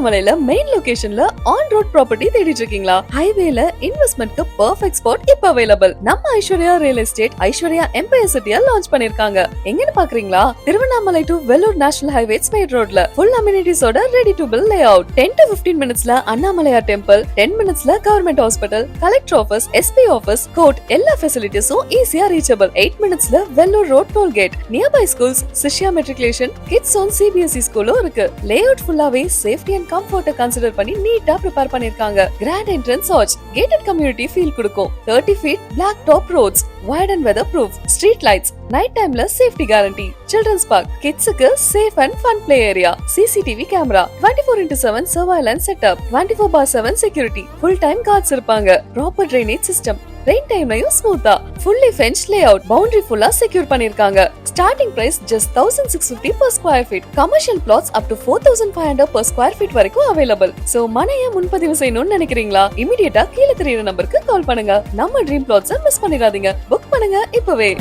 திருவண்ணாமலையில மெயின் லொகேஷன்ல on road property தேடிட்டு இருக்கீங்களா? ஹைவேல இன்வெஸ்ட்மெண்ட்க்கு பெர்ஃபெக்ட் ஸ்பாட் இப்ப அவைலபிள். நம்ம Aishwarya real estate Aishwarya empire சிட்டியா லான்ச் பண்ணிருக்காங்க. எங்கன்னு பாக்குறீங்களா? Tiruvannamalai to Vellore national highway ஸ்பெயின் ரோட்ல ஃபுல் அம்யூனிட்டிஸோட ready to build layout. 10 to 15 மினிட்ஸ்ல அண்ணாமலையார் டெம்பிள், 10 மினிட்ஸ்ல government hospital, collector office, SP office, court எல்லா ஃபெசிலிட்டிஸும் ஈஸியா ரீச்சபிள். 8 மினிட்ஸ்ல Vellore road toll gate, nearby schools, Sishya matriculation, kids own CBSE ஸ்கூலும் இருக்கு. லேஅவுட் ஃபுல்லாவே சேஃப்டி அண்ட் கம்ஃபர்ட்ட கன்சிடர் பண்ணி நீட்டா ப்ரிப்பேர் பண்ணிருக்காங்க. Grand entrance arch, gated community feel கொடுக்கும். 30 feet black top roads, wide and weather proof, street lights, night timeல safety guarantee, children's park, kidsக்கு safe and fun play area, CCTV camera, 24/7 surveillance setup, 24/7 security, full time guards இருப்பாங்க. Proper drainage system, rain timeலயும் ஸ்மூத்தா, fully fenced layout, boundary full-ஆ secure பண்ணிருக்காங்க. Starting price just 1650 per square feet. Commercial plots up to 4500 per square feet வரைக்கும் available. So மனைய முன்பதிவு செய்யணும்னு நினைக்கிறீங்களா? இமிடியேட்டா கீழ தெரியுற நம்பருக்கு கால் பண்ணுங்க. நம்ம ட்ரீம் plots-அ மிஸ் பண்ணிடாதீங்க. புக் பண்ணுங்க இப்பவே.